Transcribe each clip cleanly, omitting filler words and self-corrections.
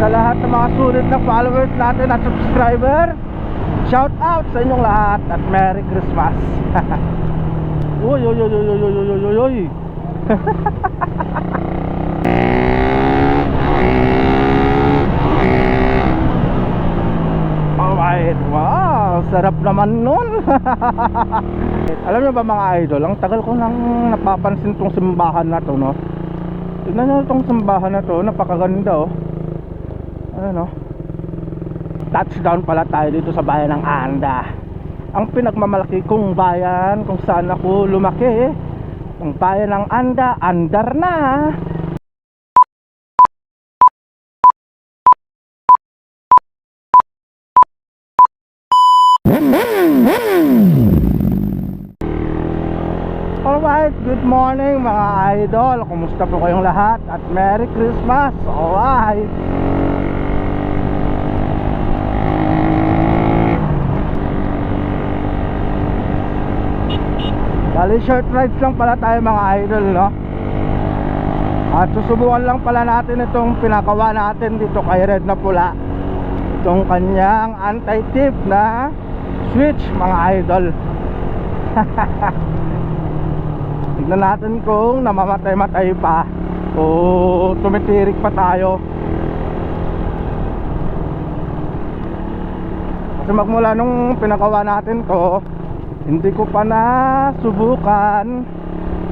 lahat ng mga sulit na followers natin at subscriber, shout out sa inyong lahat at Merry Christmas. Uy, uy, uy, uy, uy, uy, uy, uy, uy. Alright, wow, sarap naman nun. Alam niyo ba mga idol, ang tagal ko nang napapansin tong simbahan na to, no? Tignan nyo itong simbahan na to, napakaganda, oh. Ano, no? Touchdown pala tayo dito sa bayan ng Anda, ang pinagmamalaki kong bayan kung saan ako lumaki. Ang bayan ng Anda, andar na. Alright, good morning mga idol. Kumusta po kayong lahat at Merry Christmas. Alright, bali short rides lang pala tayo mga idol, no? At susubukan lang pala natin itong pinakawa natin dito kay Red na Pula, itong kanyang anti-tip na switch mga idol. Tignan natin kung namamatay-matay pa o tumitirik pa tayo. Kasi magmula nung pinakawa natin to, hindi ko pa nasubukan.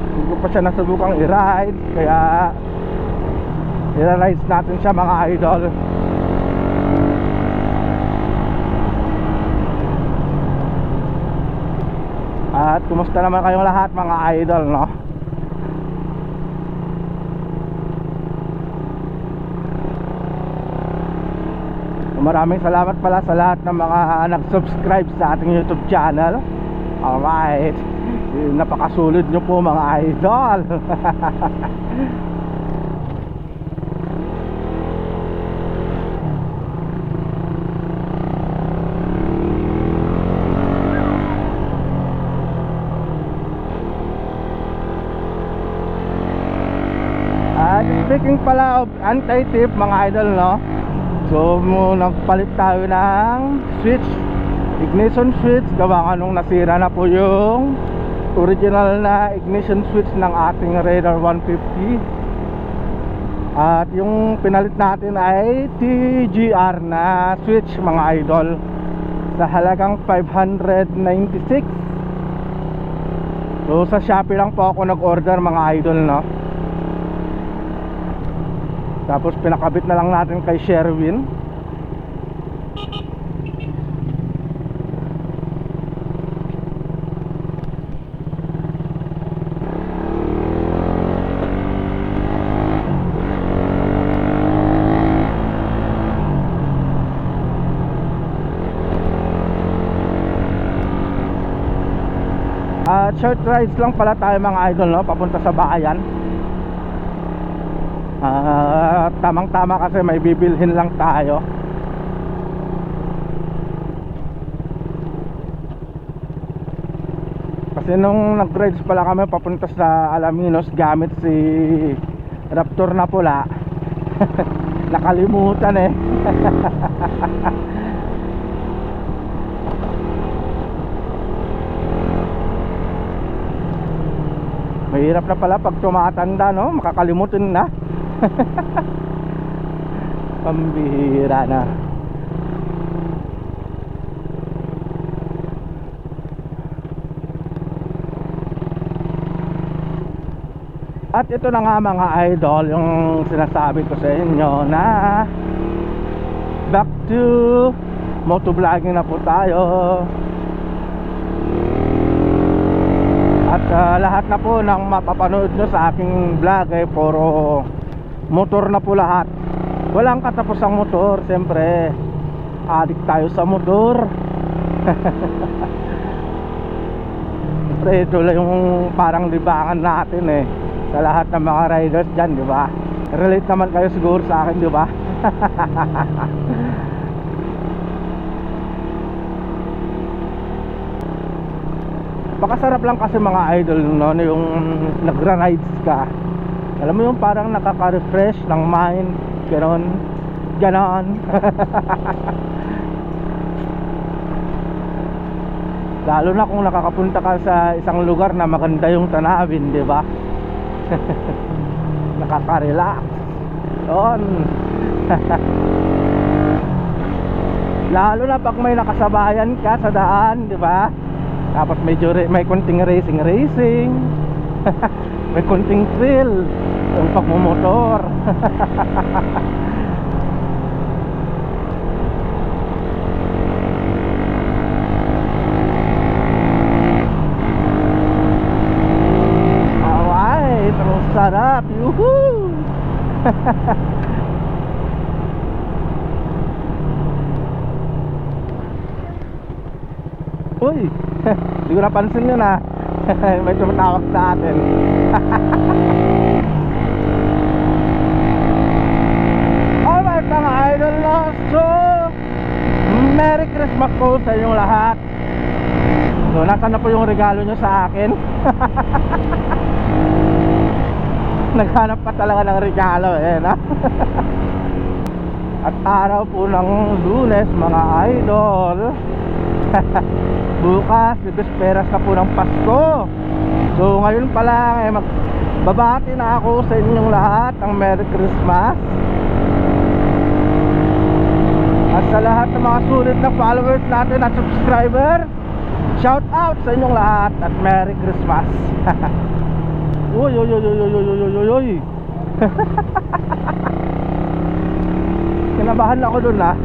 Hindi ko pa siya nasubukang i-ride. Kaya i-ride natin siya mga idol. At kumusta naman kayong lahat mga idol, no? Maraming salamat pala sa lahat ng mga nag-subscribe sa ating YouTube channel. Alright, napakasulid nyo po mga idol. Speaking pala of anti-tip mga idol, no? So nagpalit tayo ng switch, ignition switch. Gawa nga nung nasira na po yung original na ignition switch ng ating Raider 150. At yung pinalit natin ay TGR na switch mga idol, sa halagang 596. So sa Shopee lang po ako nag-order mga idol, no? Tapos pinakabit na lang natin kay Sherwin. At short rides lang pala tayo mga idol, no? Papunta sa bayan. Tamang tama kasi may bibilhin lang tayo. Kasi nung nag-rides pala kami papunta sa Alaminos gamit si Raptor na Pula, nakalimutan eh. Mahirap na pala pag tumatanda, no? Makakalimutin na. Pambihira na. At ito na nga mga idol, yung sinasabi ko sa inyo na back to motovlogging na po tayo. At lahat na po ng mapapanood nyo sa aking vlog ay puro motor na po lahat. Walang katapusang motor. Siyempre addict tayo sa motor. Siyempre ito lang yung parang libangan natin eh, sa lahat ng mga riders dyan, di ba? Relate naman kayo siguro sa akin, di ba? Pakasarap lang kasi mga idol, no, yung nagra-rides ka. Alam mo yung parang nakaka-refresh ng mind, gano'n. ganon. Lalo na kung nakakapunta ka sa isang lugar na maganda yung tanawin, di ba? Nakaka-relax yun. Lalo na pag may nakasabayan ka sa daan, di ba? Tapos medyo may konting racing may konting thrill yung pagmumotor. Alright, terus sarap. Yuhuu. Uy, hindi ko napansin yun ah. May tumatawag sa atin. Alright mga idol, no? So Merry Christmas po sa inyong lahat. So nasaan na po yung regalo nyo sa akin? Naghanap pa talaga ng regalo eh, no? At araw po ng Lunes mga idol. Bukas, Bisperas na po ng Pasko. So ngayon pa lang eh, magbabati na ako sa inyong lahat ng Merry Christmas. At sa lahat ng mga sulit na followers natin at subscriber, shout out sa inyong lahat at Merry Christmas. Uy, uy, uy, uy, uy, uy, uy, uy, uy. Kinabahan ako dun ah.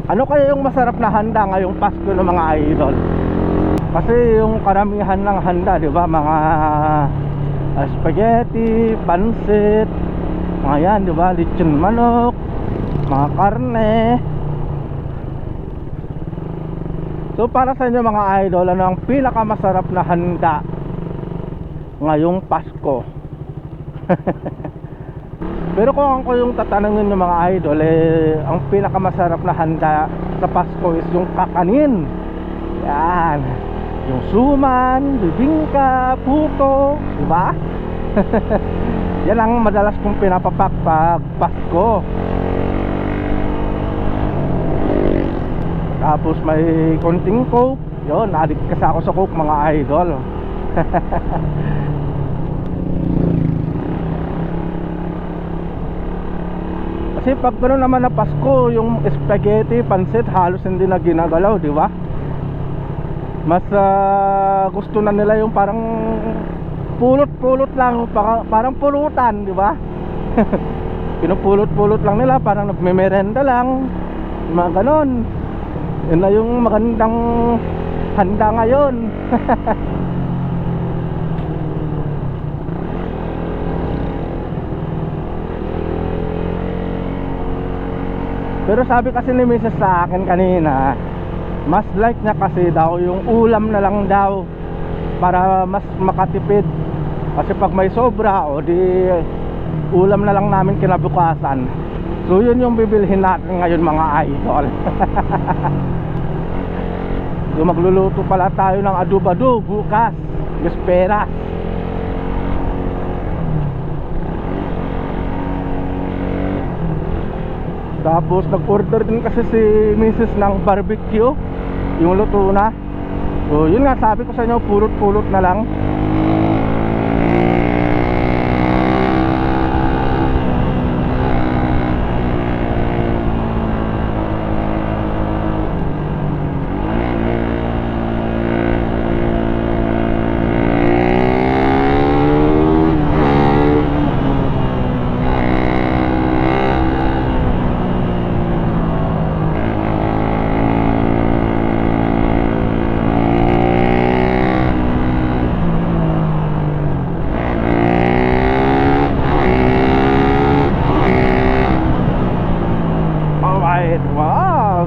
Ano kaya yung masarap na handa ngayong Pasko ng mga idol? Kasi yung karamihan ng handa, di ba? Mga spaghetti, pansit, mga yan, di ba? Lechon manok, mga karne. So para sa inyo mga idol, ano ang pinakamasarap na handa ngayong Pasko? Pero kung ako yung tatanungin ng mga idol, eh, ang pinakamasarap na handa sa Pasko is yung kakanin. Yan. Yung suman, bibingka, puto, diba? Yan ang madalas kong pinapapak pag Pasko. Tapos may konting coke. Yun, addict kasi ako sa coke mga idol. Kasi pag gano'n naman na Pasko, yung spaghetti, pansit, halos hindi na ginagalaw, di ba? Mas gusto na nila yung parang pulot-pulot lang, parang pulutan, di ba? Pinupulot-pulot lang nila, parang nagmemerenda lang, mga gano'n. Yun na yung magandang handa ngayon. Pero sabi kasi ni Mrs. sa akin kanina, mas like niya kasi daw yung ulam na lang daw para mas makatipid. Kasi pag may sobra, o di ulam na lang namin kinabukasan. So yun yung bibilhin natin ngayon mga idol. So magluluto pala tayo ng adobo bukas, Bisperas. Tapos nag-order din kasi si Mrs. ng barbecue, yung luto na. So yun nga, sabi ko sa inyo, pulot-pulot na lang.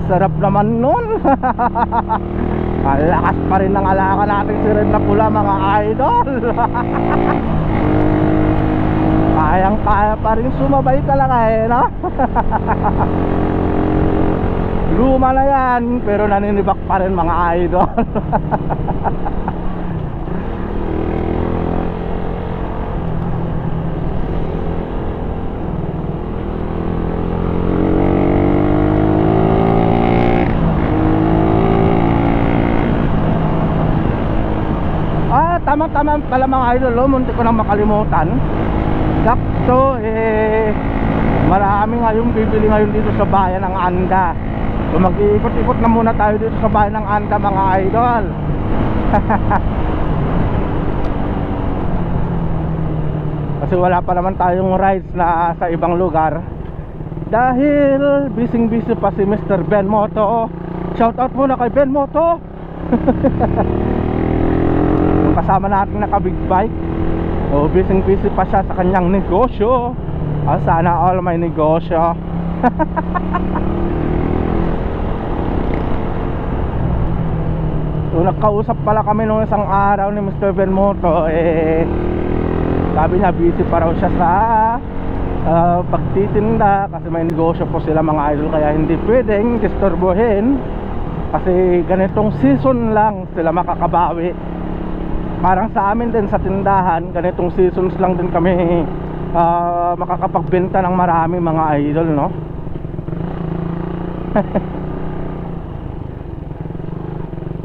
Sarap naman nun. Malakas pa rin ang alaga natin si Red na Pula mga idol. Kayang kaya pa rin sumabay talaga eh, no? Luma na yan, pero naninibak pa rin mga idol. Tama-tama pala mga idol, munti ko nang makalimutan. Sakto, marami ngayong bibili ngayon dito sa bayan ng Anda. So mag-iikot-ikot na muna tayo dito sa bayan ng Anda mga idol. Kasi wala pa naman tayong rides na sa ibang lugar. Dahil busy pa si Mr. Ben Moto. Shoutout muna kay Ben Moto. Kasama natin naka big bike. O busy pa siya sa kanyang negosyo. Sana all may negosyo. So nagkausap pala kami nung isang araw ni Mr. Ben Moto. Sabi niya busy pa raw siya sa pagtitinda kasi may negosyo po sila mga idol, kaya hindi pwedeng disturbuhin kasi ganitong season lang sila makakabawi. Parang sa amin din sa tindahan, ganitong seasons lang din kami makakapagbenta ng marami mga idol, no?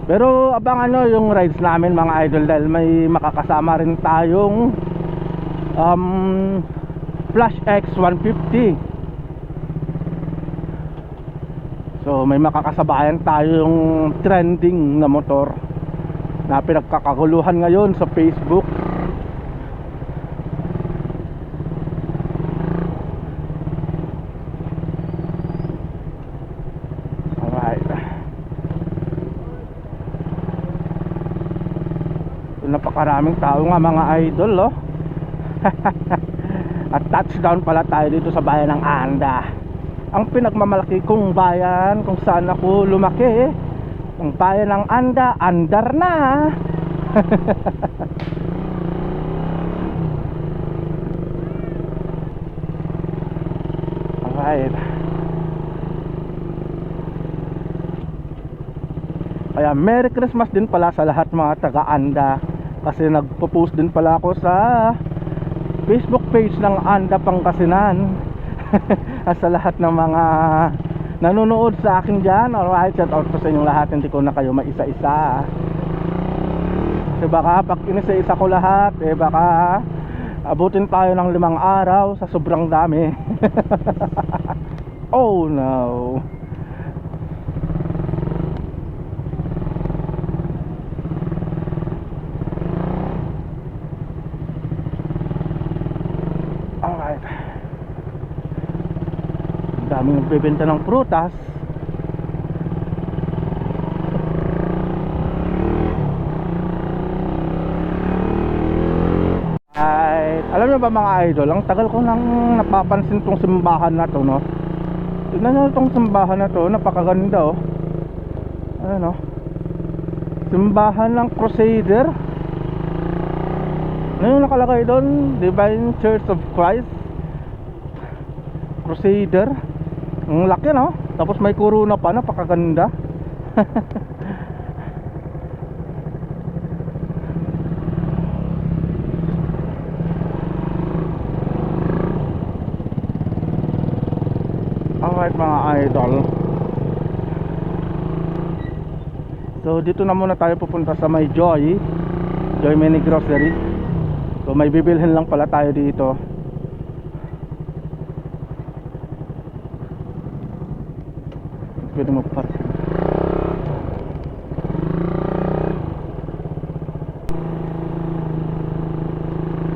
Pero abangan nyo yung rides namin mga idol, dahil may makakasama rin tayong Flash X 150. So may makakasabayan tayong trending na motor na pinagkakaguluhan ngayon sa Facebook. Alright. So, napakaraming tao nga mga idol, oh. At touchdown pala tayo dito sa bayan ng Anda, ang pinagmamalaki kong bayan kung saan ako lumaki. Ang bayan ng Anda, andar na. Alright. Kaya Merry Christmas din pala sa lahat mga taga Anda, kasi nagpo-post din pala ako sa Facebook page ng Anda Pangasinan. Sa lahat ng mga nanonood sa akin dyan, alright, shout out po sa inyong lahat. Hindi ko na kayo maisa-isa kasi baka pag inisa-isa ko lahat, baka abutin tayo ng 5 araw sa sobrang dami. Oh no. Alright, daming nagbebenta ng prutas. Ay, alam niyo ba mga idol, ang tagal ko nang napapansin tong simbahan na to, no? Tignan niyo tong simbahan na to, napakaganda, oh. Ano, no? Simbahan ng Crusader. Ano yung nakalagay doon? Divine Church of Christ Crusader. Ang laki, no? Tapos may corona pa, napakaganda. Alright mga idol, so dito na muna tayo pupunta sa may Joy Mini Grocery. So may bibilhin lang pala tayo dito. Pwede magpark.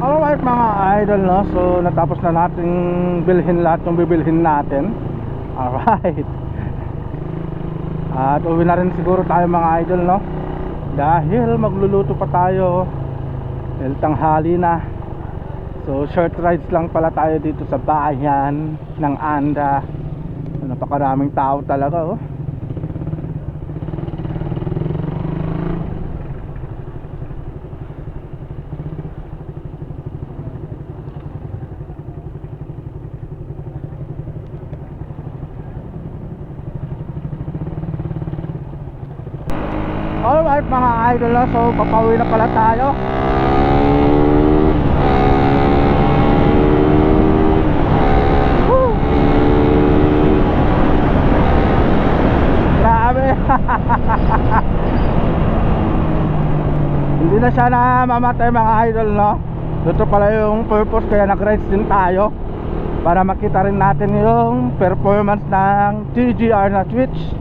Alright mga idol, no? So natapos na natin bilhin lahat yung bibilhin natin. Alright. At uwi na rin siguro tayo mga idol, no? Dahil magluluto pa tayo dahil tanghali na. So short rides lang pala tayo dito sa bayan ng Anda. Napakaraming tao talaga, oh. Alright mga idol, so papauwi na pala tayo. Woo! Grabe. Hindi na siya namamatay mga idol, no? Ito pala yung purpose kaya nag-rides din tayo, para makita rin natin yung performance ng TGR na Switch.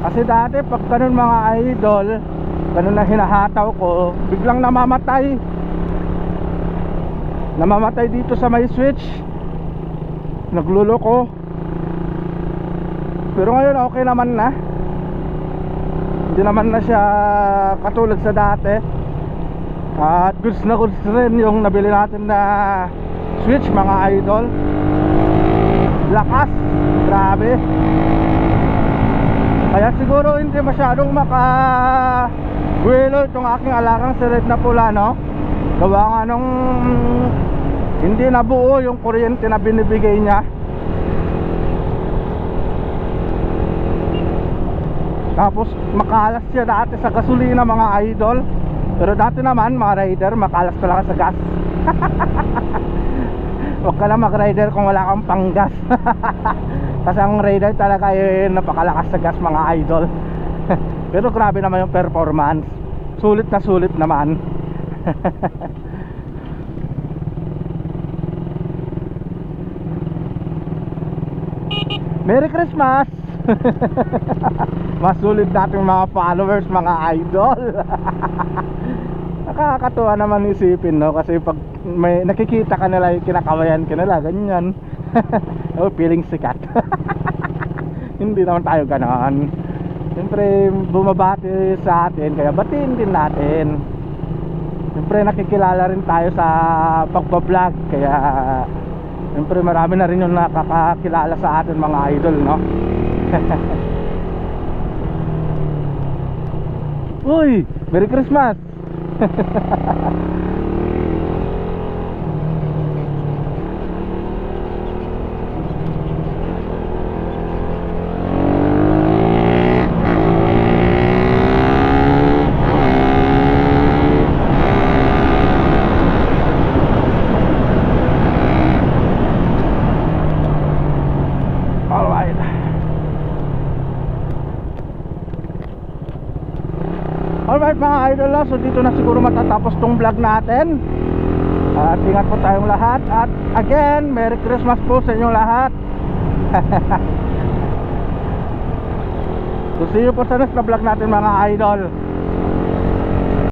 Kasi dati pag ganun mga idol, ganun na hinahataw ko, biglang namamatay dito sa may Switch, nagluloko. Pero ngayon okay naman na, hindi naman na siya katulad sa dati. At goods na goods rin yung nabili natin na Switch mga idol. Lakas, grabe. Kaya siguro hindi masyadong makabuelo itong aking alagang si Red na pula, no? Gawa nga nung hindi nabuo yung kuryente na binibigay niya. Tapos makalas siya dati sa gasolina mga idol. Pero dati naman mga rider, makalas talaga sa gas. Huwag ka lang mag-rider kung wala kang panggas. Kasi ang rider talaga ay napakalakas sa gas mga idol. Pero grabe naman yung performance. Sulit na sulit naman. Merry Christmas. Masulit nating mga followers mga idol. Nakakatuwa naman isipin, no? Kasi pag may nakikita ka nila, kinakawayan ka nila, ganyan. Oh, feeling sikat. Hindi naman tayo ganon. Siyempre bumabati sa atin, kaya batiin din natin. Siyempre nakikilala rin tayo sa pagbablog, kaya siyempre marami na rin yung nakakakilala sa atin mga idol, no? Uy, Merry Christmas. Alright mga idol, so dito na siguro matatapos tong vlog natin. At ingat po tayong lahat. At again, Merry Christmas po sa inyong lahat. So see you po sa next na vlog natin mga idol.